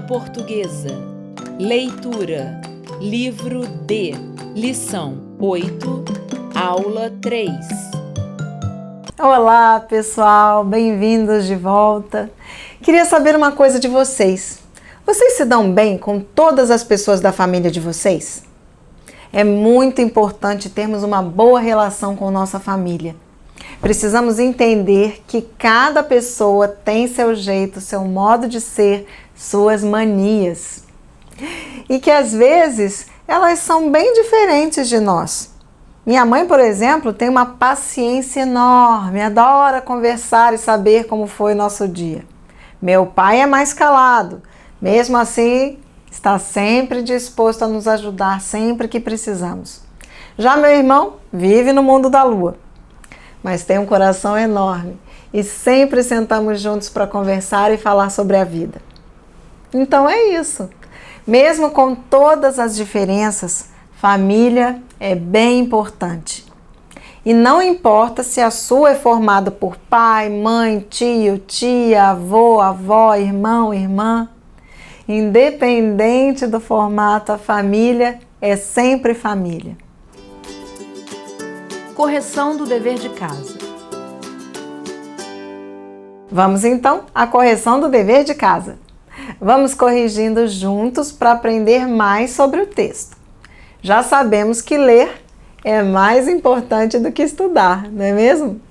Portuguesa. Leitura. Livro D. Lição 8, aula 3. Olá, pessoal, bem-vindos de volta. Queria saber uma coisa de vocês. Vocês se dão bem com todas as pessoas da família de vocês? É muito importante termos uma boa relação com nossa família. Precisamos entender que cada pessoa tem seu jeito, seu modo de ser, suas manias. E que às vezes elas são bem diferentes de nós. Minha mãe, por exemplo, tem uma paciência enorme, adora conversar e saber como foi o nosso dia. Meu pai é mais calado, mesmo assim está sempre disposto a nos ajudar sempre que precisamos. Já meu irmão vive no mundo da lua, mas tem um coração enorme e sempre sentamos juntos para conversar e falar sobre a vida. Então é isso. Mesmo com todas as diferenças, família é bem importante. E não importa se a sua é formada por pai, mãe, tio, tia, avô, avó, irmão, irmã. Independente do formato, a família é sempre família. Correção do dever de casa. Vamos então à correção do dever de casa. Vamos corrigindo juntos para aprender mais sobre o texto. Já sabemos que ler é mais importante do que estudar, não é mesmo?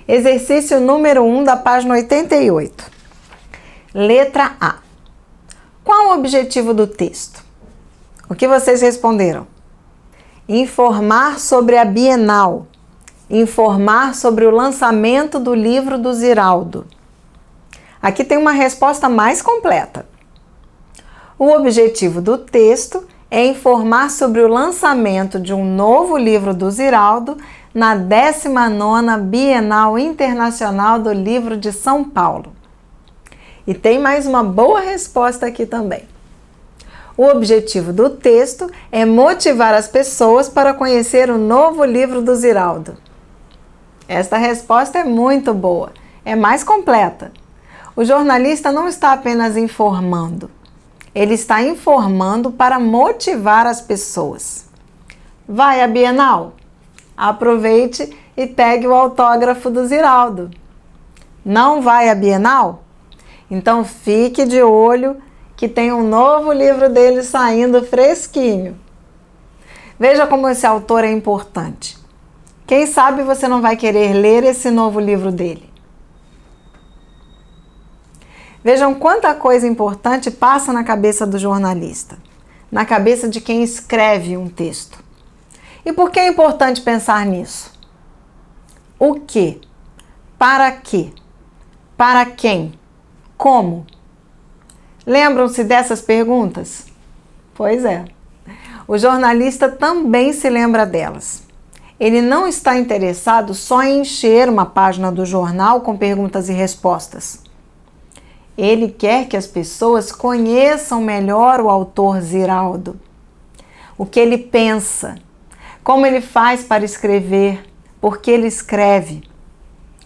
Exercício número 1 da página 88. Letra A. Qual o objetivo do texto? O que vocês responderam? Informar sobre a Bienal. Informar sobre o lançamento do livro do Ziraldo. Aqui tem uma resposta mais completa. O objetivo do texto é informar sobre o lançamento de um novo livro do Ziraldo na 19ª Bienal Internacional do Livro de São Paulo. E tem mais uma boa resposta aqui também. O objetivo do texto é motivar as pessoas para conhecer o novo livro do Ziraldo. Esta resposta é muito boa, é mais completa. O jornalista não está apenas informando, ele está informando para motivar as pessoas. Vai à Bienal? Aproveite e pegue o autógrafo do Ziraldo. Não vai à Bienal? Então fique de olho que tem um novo livro dele saindo fresquinho. Veja como esse autor é importante. Quem sabe você não vai querer ler esse novo livro dele. Vejam quanta coisa importante passa na cabeça do jornalista, na cabeça de quem escreve um texto. E por que é importante pensar nisso? O que? Para quê? Para quem? Como? Lembram-se dessas perguntas? Pois é. O jornalista também se lembra delas. Ele não está interessado só em encher uma página do jornal com perguntas e respostas. Ele quer que as pessoas conheçam melhor o autor Ziraldo. O que ele pensa, como ele faz para escrever, por que ele escreve.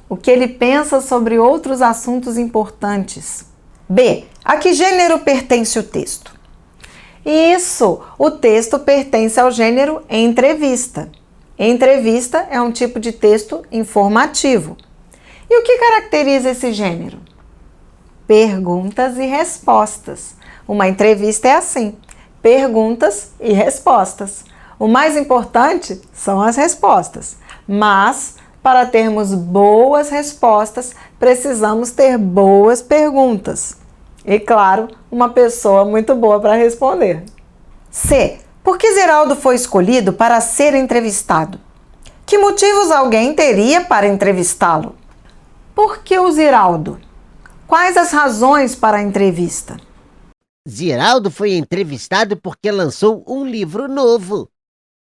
O que ele pensa sobre outros assuntos importantes. B. A que gênero pertence o texto? Isso! O texto pertence ao gênero entrevista. Entrevista é um tipo de texto informativo. E o que caracteriza esse gênero? Perguntas e respostas. Uma entrevista é assim: perguntas e respostas. O mais importante são as respostas, mas para termos boas respostas, precisamos ter boas perguntas. E, claro, uma pessoa muito boa para responder. C. Por que Ziraldo foi escolhido para ser entrevistado? Que motivos alguém teria para entrevistá-lo? Por que o Ziraldo? Quais as razões para a entrevista? Ziraldo foi entrevistado porque lançou um livro novo.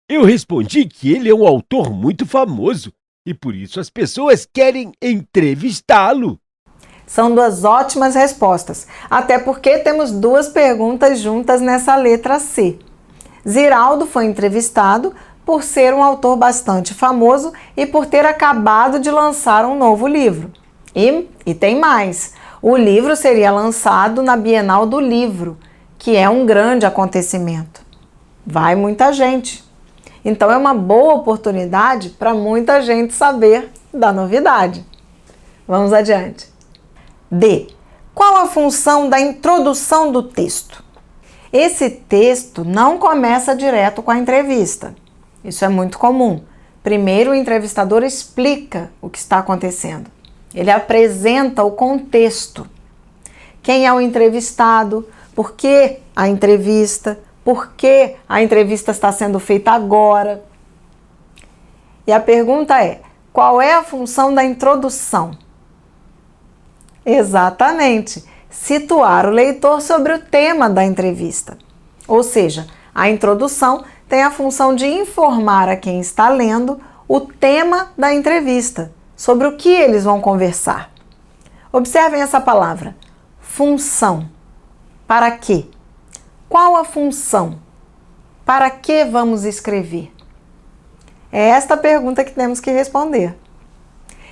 Eu respondi que ele é um autor muito famoso e por isso as pessoas querem entrevistá-lo. São duas ótimas respostas, até porque temos duas perguntas juntas nessa letra C. Ziraldo foi entrevistado por ser um autor bastante famoso e por ter acabado de lançar um novo livro. E tem mais. O livro seria lançado na Bienal do Livro, que é um grande acontecimento. Vai muita gente. Então é uma boa oportunidade para muita gente saber da novidade. Vamos adiante. D. Qual a função da introdução do texto? Esse texto não começa direto com a entrevista. Isso é muito comum. Primeiro, o entrevistador explica o que está acontecendo. Ele apresenta o contexto. Quem é o entrevistado? Por que a entrevista? Por que a entrevista está sendo feita agora? E a pergunta é: qual é a função da introdução? Exatamente, situar o leitor sobre o tema da entrevista. Ou seja, a introdução tem a função de informar a quem está lendo o tema da entrevista, sobre o que eles vão conversar. Observem essa palavra, função. Para quê? Qual a função? Para que vamos escrever? É esta pergunta que temos que responder.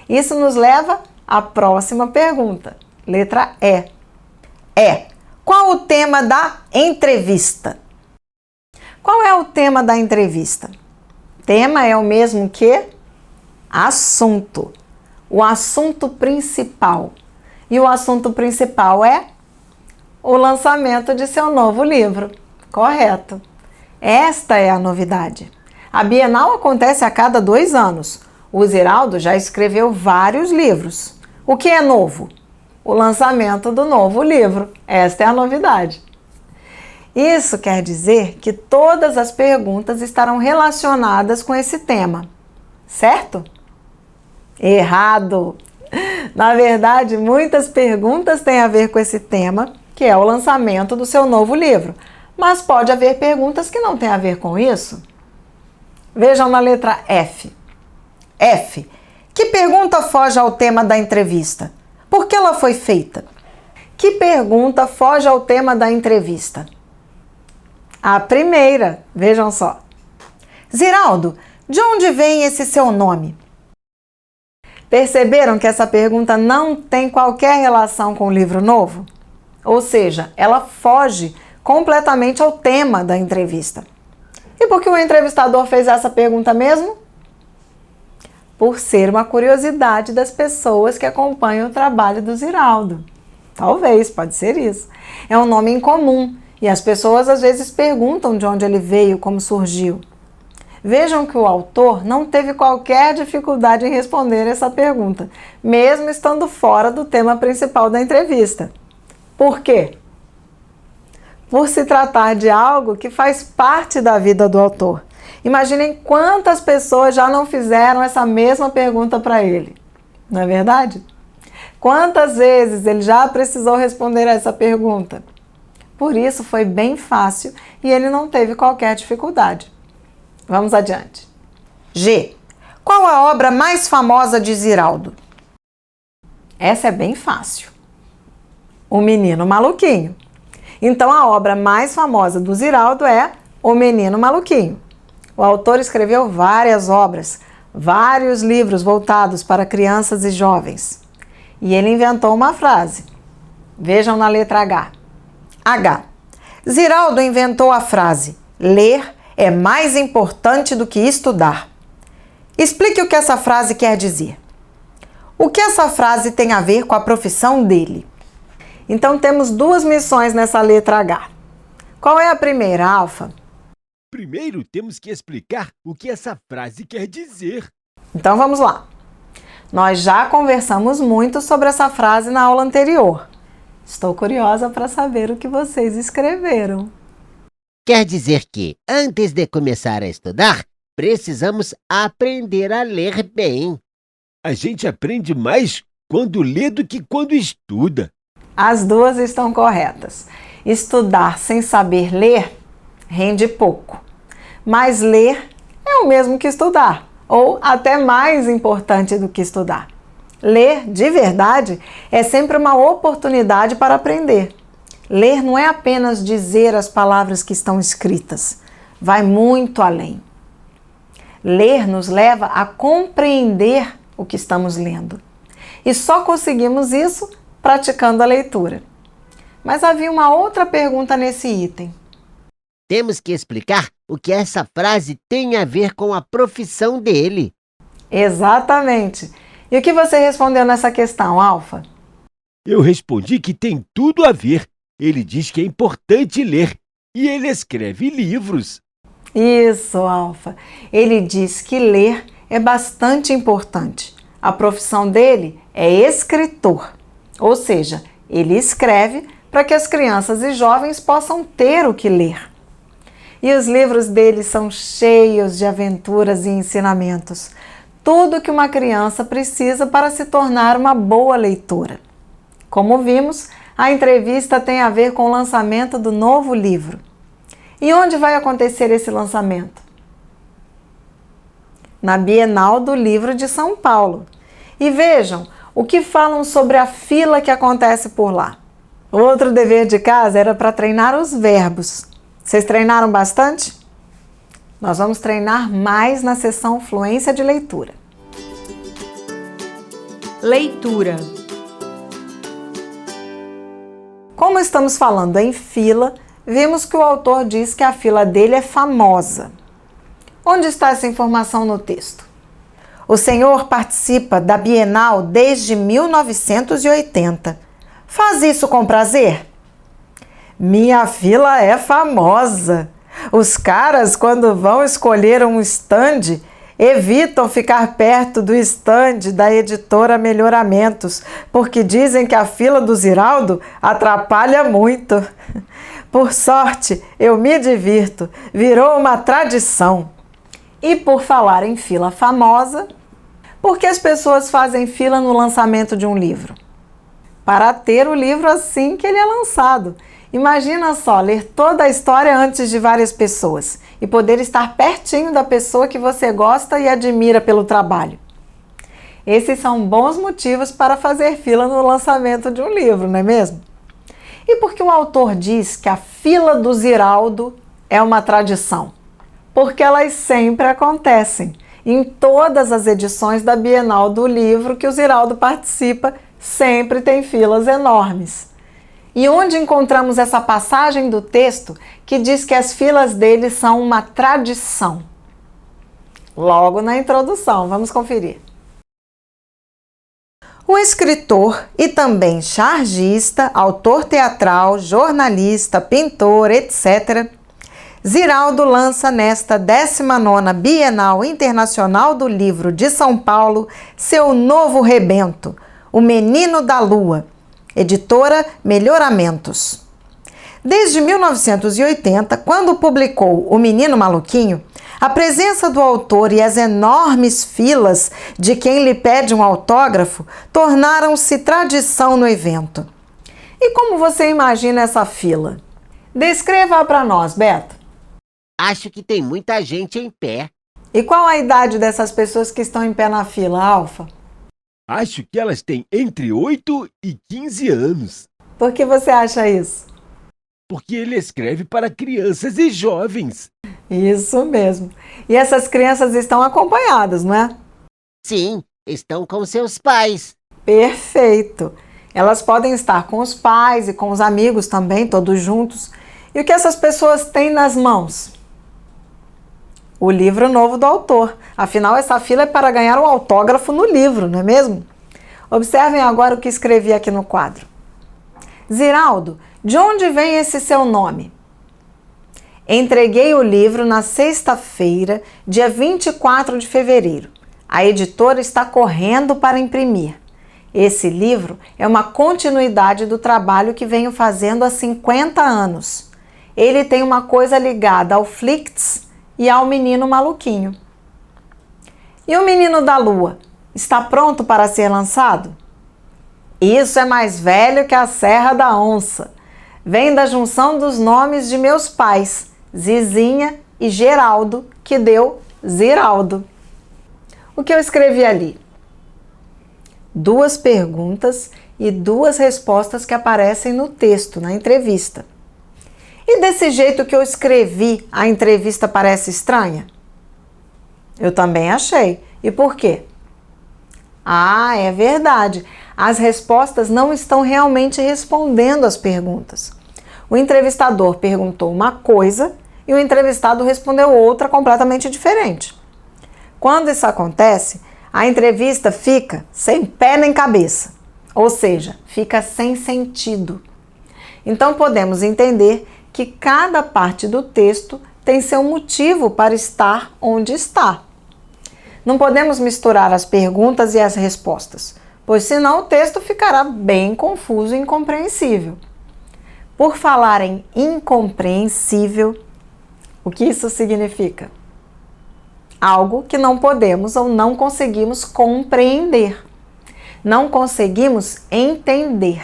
Isso nos leva à próxima pergunta, letra E. Qual o tema da entrevista? Qual é o tema da entrevista? Tema é o mesmo que assunto. O assunto principal. E o assunto principal é o lançamento de seu novo livro. Correto. Esta é a novidade. A Bienal acontece a cada 2 anos. O Ziraldo já escreveu vários livros. O que é novo? O lançamento do novo livro. Esta é a novidade. Isso quer dizer que todas as perguntas estarão relacionadas com esse tema, certo? Errado! Na verdade, muitas perguntas têm a ver com esse tema, que é o lançamento do seu novo livro. Mas pode haver perguntas que não têm a ver com isso. Vejam na letra F. F. Que pergunta foge ao tema da entrevista? Por que ela foi feita? Que pergunta foge ao tema da entrevista? A primeira, vejam só. Ziraldo, de onde vem esse seu nome? Perceberam que essa pergunta não tem qualquer relação com o livro novo? Ou seja, ela foge completamente ao tema da entrevista. E por que o entrevistador fez essa pergunta mesmo? Por ser uma curiosidade das pessoas que acompanham o trabalho do Ziraldo. Talvez, pode ser isso. É um nome incomum e as pessoas às vezes perguntam de onde ele veio, como surgiu. Vejam que o autor não teve qualquer dificuldade em responder essa pergunta, mesmo estando fora do tema principal da entrevista. Por quê? Por se tratar de algo que faz parte da vida do autor. Imaginem quantas pessoas já não fizeram essa mesma pergunta para ele. Não é verdade? Quantas vezes ele já precisou responder a essa pergunta? Por isso foi bem fácil e ele não teve qualquer dificuldade. Vamos adiante. G. Qual a obra mais famosa de Ziraldo? Essa é bem fácil. O Menino Maluquinho. Então a obra mais famosa do Ziraldo é O Menino Maluquinho. O autor escreveu várias obras, vários livros voltados para crianças e jovens. E ele inventou uma frase. Vejam na letra H. H. Ziraldo inventou a frase: ler é mais importante do que estudar. Explique o que essa frase quer dizer. O que essa frase tem a ver com a profissão dele? Então temos 2 missões nessa letra H. Qual é a primeira, Alfa? Primeiro temos que explicar o que essa frase quer dizer. Então vamos lá. Nós já conversamos muito sobre essa frase na aula anterior. Estou curiosa para saber o que vocês escreveram. Quer dizer que, antes de começar a estudar, precisamos aprender a ler bem. A gente aprende mais quando lê do que quando estuda. As 2 estão corretas. Estudar sem saber ler rende pouco. Mas ler é o mesmo que estudar, ou até mais importante do que estudar. Ler, de verdade, é sempre uma oportunidade para aprender. Ler não é apenas dizer as palavras que estão escritas, vai muito além. Ler nos leva a compreender o que estamos lendo. E só conseguimos isso praticando a leitura. Mas havia uma outra pergunta nesse item. Temos que explicar o que essa frase tem a ver com a profissão dele. Exatamente. E o que você respondeu nessa questão, Alfa? Eu respondi que tem tudo a ver. Ele diz que é importante ler e ele escreve livros. Isso, Alfa. Ele diz que ler é bastante importante. A profissão dele é escritor, ou seja, ele escreve para que as crianças e jovens possam ter o que ler. E os livros dele são cheios de aventuras e ensinamentos. Tudo que uma criança precisa para se tornar uma boa leitora. Como vimos, a entrevista tem a ver com o lançamento do novo livro. E onde vai acontecer esse lançamento? Na Bienal do Livro de São Paulo. E vejam o que falam sobre a fila que acontece por lá. Outro dever de casa era para treinar os verbos. Vocês treinaram bastante? Nós vamos treinar mais na sessão Fluência de Leitura. Leitura. Como estamos falando em fila, vimos que o autor diz que a fila dele é famosa. Onde está essa informação no texto? O senhor participa da Bienal desde 1980. Faz isso com prazer? Minha fila é famosa. Os caras, quando vão escolher um stand, evitam ficar perto do stand da editora Melhoramentos, porque dizem que a fila do Ziraldo atrapalha muito. Por sorte, eu me divirto, virou uma tradição. E por falar em fila famosa, por que as pessoas fazem fila no lançamento de um livro? Para ter o livro assim que ele é lançado. Imagina só, ler toda a história antes de várias pessoas e poder estar pertinho da pessoa que você gosta e admira pelo trabalho. Esses são bons motivos para fazer fila no lançamento de um livro, não é mesmo? E por que o autor diz que a fila do Ziraldo é uma tradição? Porque elas sempre acontecem. Em todas as edições da Bienal do Livro que o Ziraldo participa, sempre tem filas enormes. E onde encontramos essa passagem do texto que diz que as filas dele são uma tradição? Logo na introdução, vamos conferir. O escritor e também chargista, autor teatral, jornalista, pintor, etc., Ziraldo lança nesta 19ª Bienal Internacional do Livro de São Paulo seu novo rebento, O Menino da Lua, editora Melhoramentos. Desde 1980, quando publicou O Menino Maluquinho, a presença do autor e as enormes filas de quem lhe pede um autógrafo tornaram-se tradição no evento. E como você imagina essa fila? Descreva para nós, Beto. Acho que tem muita gente em pé. E qual a idade dessas pessoas que estão em pé na fila, Alfa? Acho que elas têm entre 8 e 15 anos. Por que você acha isso? Porque ele escreve para crianças e jovens. Isso mesmo. E essas crianças estão acompanhadas, não é? Sim, estão com seus pais. Perfeito. Elas podem estar com os pais e com os amigos também, todos juntos. E o que essas pessoas têm nas mãos? O livro novo do autor. Afinal, essa fila é para ganhar um autógrafo no livro, não é mesmo? Observem agora o que escrevi aqui no quadro. Ziraldo, de onde vem esse seu nome? Entreguei o livro na sexta-feira, dia 24 de fevereiro. A editora está correndo para imprimir. Esse livro é uma continuidade do trabalho que venho fazendo há 50 anos. Ele tem uma coisa ligada ao Flicts e ao Menino Maluquinho. E o Menino da Lua? Está pronto para ser lançado? Isso é mais velho que a Serra da Onça. Vem da junção dos nomes de meus pais, Zizinha e Geraldo, que deu Ziraldo. O que eu escrevi ali? 2 perguntas e 2 respostas que aparecem no texto, na entrevista. E desse jeito que eu escrevi, a entrevista parece estranha? Eu também achei. E por quê? Ah, é verdade. As respostas não estão realmente respondendo às perguntas. O entrevistador perguntou uma coisa e o entrevistado respondeu outra completamente diferente. Quando isso acontece, a entrevista fica sem pé nem cabeça, ou seja, fica sem sentido. Então podemos entender que cada parte do texto tem seu motivo para estar onde está. Não podemos misturar as perguntas e as respostas, pois senão o texto ficará bem confuso e incompreensível. Por falar em incompreensível, o que isso significa? Algo que não podemos ou não conseguimos compreender. Não conseguimos entender.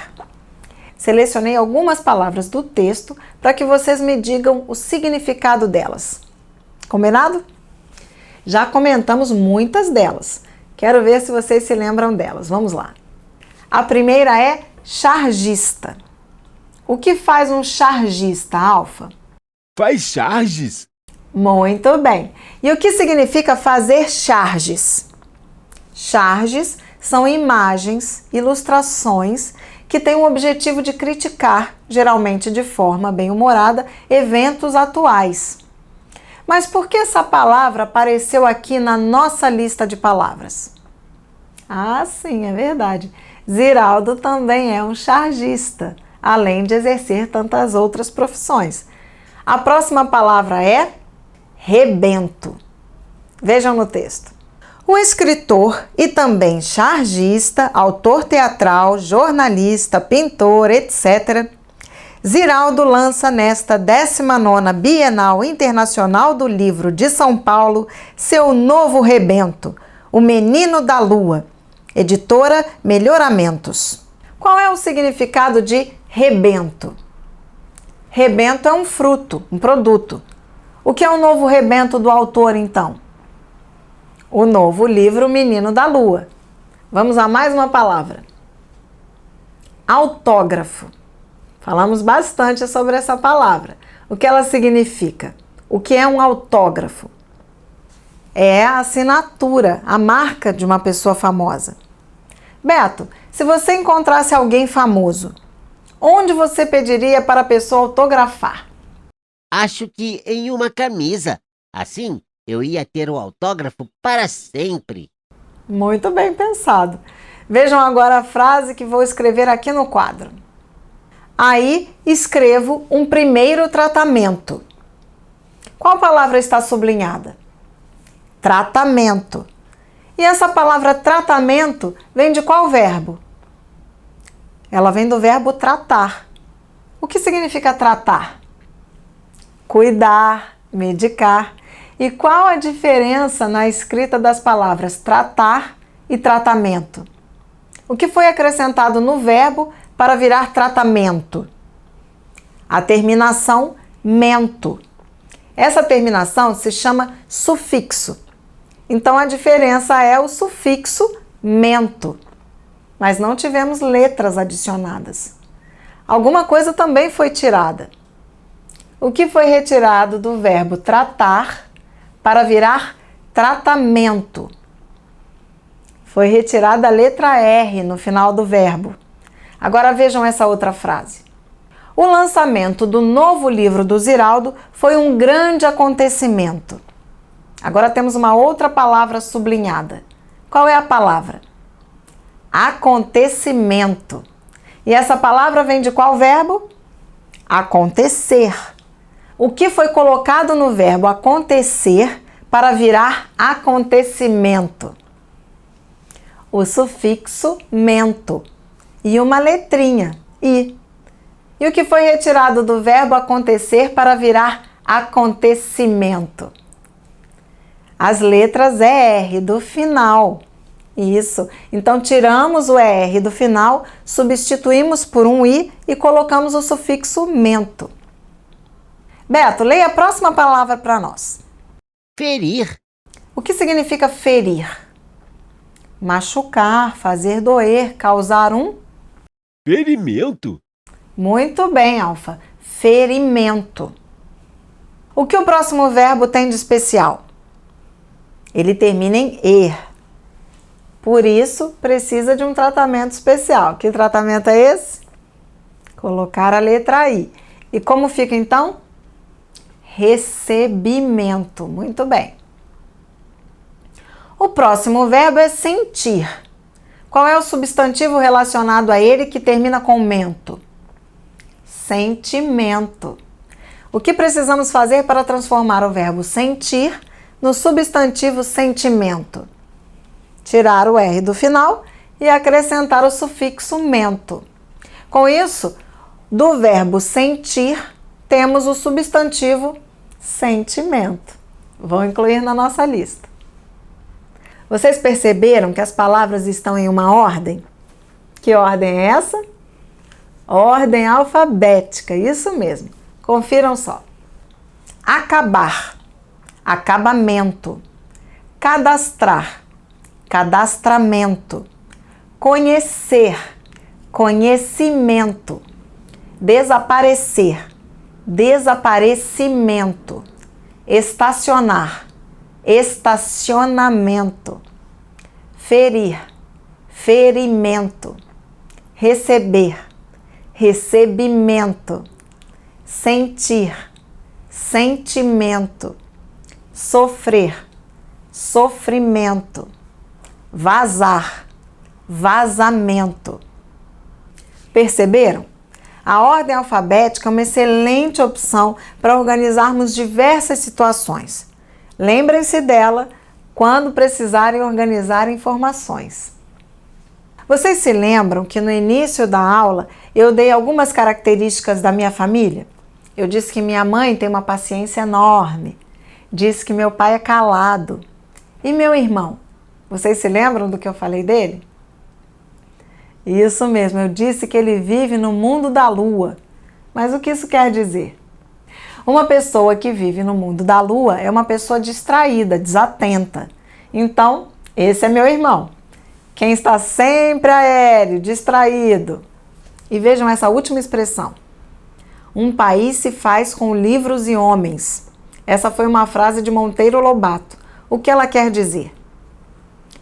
Selecionei algumas palavras do texto para que vocês me digam o significado delas. Combinado? Já comentamos muitas delas. Quero ver se vocês se lembram delas. Vamos lá. A primeira é chargista. O que faz um chargista, Alfa? Faz charges? Muito bem. E o que significa fazer charges? Charges são imagens, ilustrações que têm o objetivo de criticar, geralmente de forma bem-humorada, eventos atuais. Mas por que essa palavra apareceu aqui na nossa lista de palavras? Ah, sim, é verdade. Ziraldo também é um chargista, além de exercer tantas outras profissões. A próxima palavra é rebento. Vejam no texto. O escritor e também chargista, autor teatral, jornalista, pintor, etc., Ziraldo lança nesta 19ª Bienal Internacional do Livro de São Paulo seu novo rebento, O Menino da Lua, editora Melhoramentos. Qual é o significado de rebento? Rebento é um fruto, um produto. O que é o novo rebento do autor, então? O novo livro Menino da Lua. Vamos a mais uma palavra. Autógrafo. Falamos bastante sobre essa palavra. O que ela significa? O que é um autógrafo? É a assinatura, a marca de uma pessoa famosa. Beto, se você encontrasse alguém famoso, onde você pediria para a pessoa autografar? Acho que em uma camisa. Assim, eu ia ter o autógrafo para sempre. Muito bem pensado. Vejam agora a frase que vou escrever aqui no quadro. Aí escrevo um primeiro tratamento. Qual palavra está sublinhada? Tratamento. E essa palavra tratamento vem de qual verbo? Ela vem do verbo tratar. O que significa tratar? Cuidar, medicar. E qual a diferença na escrita das palavras tratar e tratamento? O que foi acrescentado no verbo para virar tratamento? A terminação mento. Essa terminação se chama sufixo. Então a diferença é o sufixo mento. Mas não tivemos letras adicionadas. Alguma coisa também foi tirada. O que foi retirado do verbo tratar para virar tratamento? Foi retirada a letra R no final do verbo. Agora vejam essa outra frase. O lançamento do novo livro do Ziraldo foi um grande acontecimento. Agora temos uma outra palavra sublinhada. Qual é a palavra? Acontecimento. E essa palavra vem de qual verbo? Acontecer. O que foi colocado no verbo acontecer para virar acontecimento? O sufixo mento e uma letrinha, i. E o que foi retirado do verbo acontecer para virar acontecimento? As letras ER do final. Isso. Então, tiramos o ER do final, substituímos por um i e colocamos o sufixo mento. Beto, leia a próxima palavra para nós. Ferir. O que significa ferir? Machucar, fazer doer, causar um... Ferimento? Muito bem, Alfa. Ferimento. O que o próximo verbo tem de especial? Ele termina em er. Por isso, precisa de um tratamento especial. Que tratamento é esse? Colocar a letra I. E como fica então? Recebimento. Muito bem. O próximo verbo é sentir. Qual é o substantivo relacionado a ele que termina com mento? Sentimento. O que precisamos fazer para transformar o verbo sentir no substantivo sentimento? Tirar o R do final e acrescentar o sufixo mento. Com isso, do verbo sentir, temos o substantivo sentimento. Vou incluir na nossa lista. Vocês perceberam que as palavras estão em uma ordem? Que ordem é essa? Ordem alfabética, isso mesmo. Confiram só. Acabar, acabamento. Cadastrar, cadastramento. Conhecer, conhecimento. Desaparecer, desaparecimento. Estacionar, estacionamento. Ferir, ferimento. Receber, recebimento. Sentir, sentimento. Sofrer, sofrimento. Vazar, vazamento. Perceberam? A ordem alfabética é uma excelente opção para organizarmos diversas situações. Lembrem-se dela quando precisarem organizar informações. Vocês se lembram que no início da aula eu dei algumas características da minha família? Eu disse que minha mãe tem uma paciência enorme. Disse que meu pai é calado. E meu irmão? Vocês se lembram do que eu falei dele? Isso mesmo, eu disse que ele vive no mundo da lua. Mas o que isso quer dizer? Uma pessoa que vive no mundo da lua é uma pessoa distraída, desatenta. Então, esse é meu irmão. Quem está sempre aéreo, distraído. E vejam essa última expressão. Um país se faz com livros e homens. Essa foi uma frase de Monteiro Lobato. O que ela quer dizer?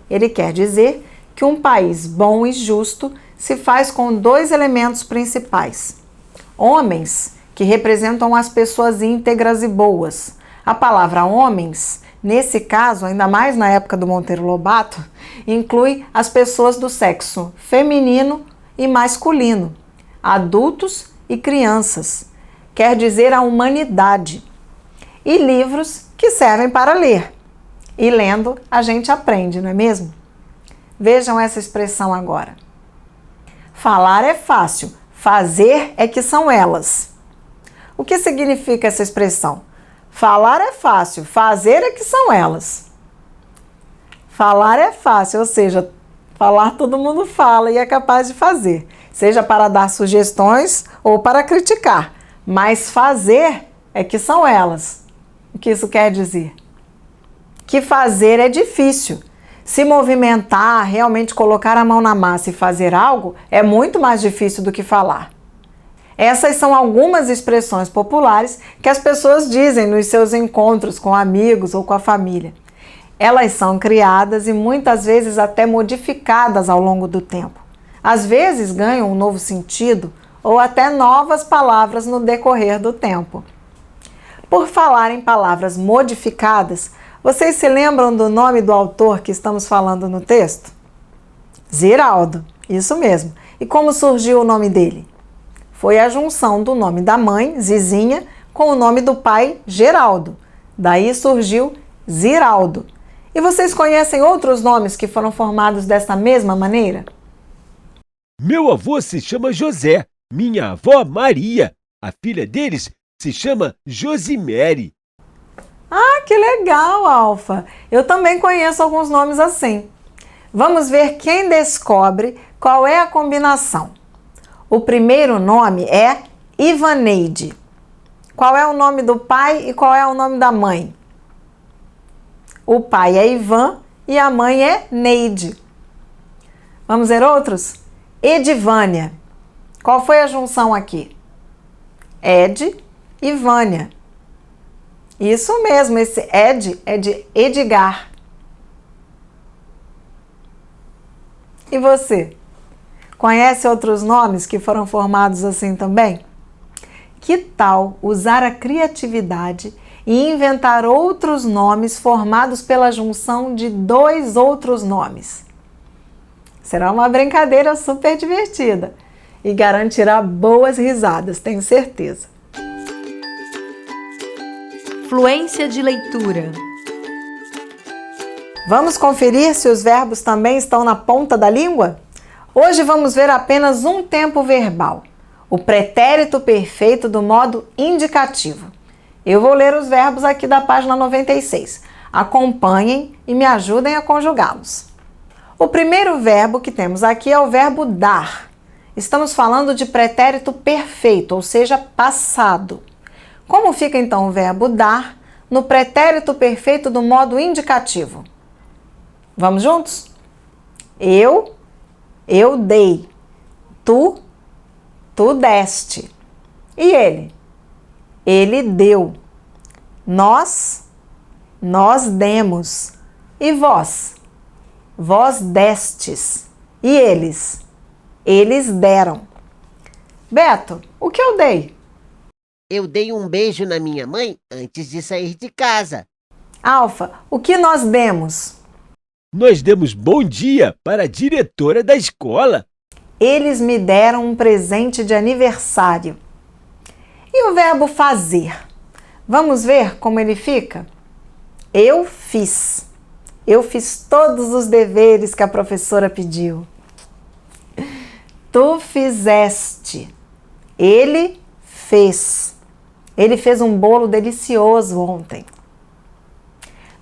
Ele quer dizer que um país bom e justo se faz com dois elementos principais. Homens, que representam as pessoas íntegras e boas. A palavra homens, nesse caso, ainda mais na época do Monteiro Lobato, inclui as pessoas do sexo feminino e masculino, adultos e crianças. Quer dizer a humanidade. E livros que servem para ler. E lendo, a gente aprende, não é mesmo? Vejam essa expressão agora. Falar é fácil, fazer é que são elas. O que significa essa expressão? Falar é fácil, fazer é que são elas. Falar é fácil, ou seja, falar todo mundo fala e é capaz de fazer, seja para dar sugestões ou para criticar, mas fazer é que são elas. O que isso quer dizer? Que fazer é difícil. Se movimentar, realmente colocar a mão na massa e fazer algo, é muito mais difícil do que falar. Essas são algumas expressões populares que as pessoas dizem nos seus encontros com amigos ou com a família. Elas são criadas e muitas vezes até modificadas ao longo do tempo. Às vezes ganham um novo sentido ou até novas palavras no decorrer do tempo. Por falar em palavras modificadas, vocês se lembram do nome do autor que estamos falando no texto? Ziraldo, isso mesmo. E como surgiu o nome dele? Foi a junção do nome da mãe, Zizinha, com o nome do pai, Geraldo. Daí surgiu Ziraldo. E vocês conhecem outros nomes que foram formados dessa mesma maneira? Meu avô se chama José, minha avó Maria. A filha deles se chama Josimere. Ah, que legal, Alfa! Eu também conheço alguns nomes assim. Vamos ver quem descobre qual é a combinação. O primeiro nome é Ivaneide. Qual é o nome do pai e qual é o nome da mãe? O pai é Ivan e a mãe é Neide. Vamos ver outros? Edivânia. Qual foi a junção aqui? Ed e Vânia. Isso mesmo, esse Ed é de Edgar. E você? Conhece outros nomes que foram formados assim também? Que tal usar a criatividade e inventar outros nomes formados pela junção de 2 outros nomes? Será uma brincadeira super divertida e garantirá boas risadas, tenho certeza. Fluência de leitura. Vamos conferir se os verbos também estão na ponta da língua? Hoje vamos ver apenas um tempo verbal, o pretérito perfeito do modo indicativo. Eu vou ler os verbos aqui da página 96. Acompanhem e me ajudem a conjugá-los. O primeiro verbo que temos aqui é o verbo dar. Estamos falando de pretérito perfeito, ou seja, passado. Como fica então o verbo dar no pretérito perfeito do modo indicativo? Vamos juntos? Eu dei. Tu deste. E ele deu. Nós demos. E vós destes. E eles deram. Beto, o que eu dei? Eu dei um beijo na minha mãe antes de sair de casa. Alfa, o que nós demos? Nós demos bom dia para a diretora da escola. Eles me deram um presente de aniversário. E o verbo fazer? Vamos ver como ele fica? Eu fiz. Eu fiz todos os deveres que a professora pediu. Tu fizeste. Ele fez. Ele fez um bolo delicioso ontem.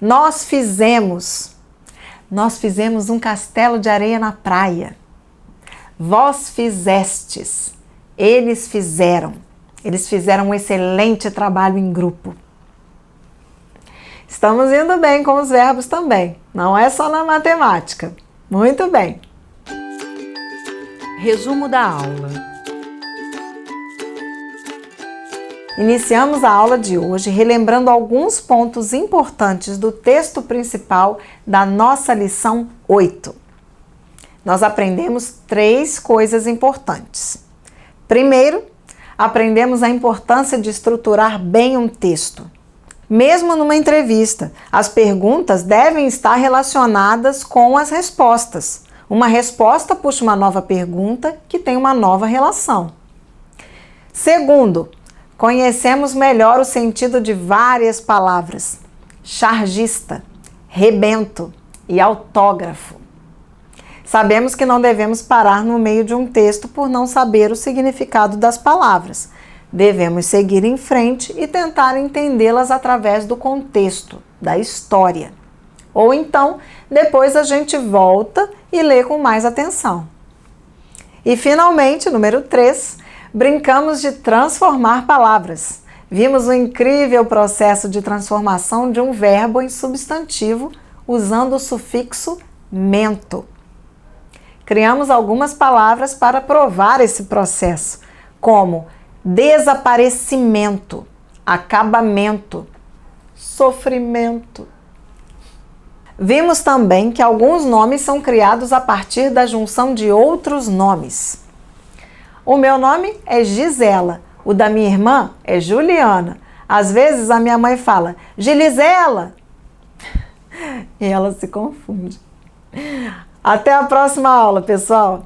Nós fizemos um castelo de areia na praia. Vós fizestes. Eles fizeram um excelente trabalho em grupo. Estamos indo bem com os verbos também, não é só na matemática. Muito bem. Resumo da aula. Iniciamos a aula de hoje relembrando alguns pontos importantes do texto principal da nossa lição 8. Nós aprendemos 3 coisas importantes. Primeiro, aprendemos a importância de estruturar bem um texto. Mesmo numa entrevista, as perguntas devem estar relacionadas com as respostas. Uma resposta puxa uma nova pergunta que tem uma nova relação. Segundo, conhecemos melhor o sentido de várias palavras: chargista, rebento e autógrafo. Sabemos que não devemos parar no meio de um texto por não saber o significado das palavras. Devemos seguir em frente e tentar entendê-las através do contexto, da história. Ou então, depois a gente volta e lê com mais atenção. E finalmente, número 3, brincamos de transformar palavras. Vimos o incrível processo de transformação de um verbo em substantivo usando o sufixo mento. Criamos algumas palavras para provar esse processo, como desaparecimento, acabamento, sofrimento. Vimos também que alguns nomes são criados a partir da junção de outros nomes. O meu nome é Gisela, o da minha irmã é Juliana. Às vezes a minha mãe fala Gilisela e ela se confunde. Até a próxima aula, pessoal!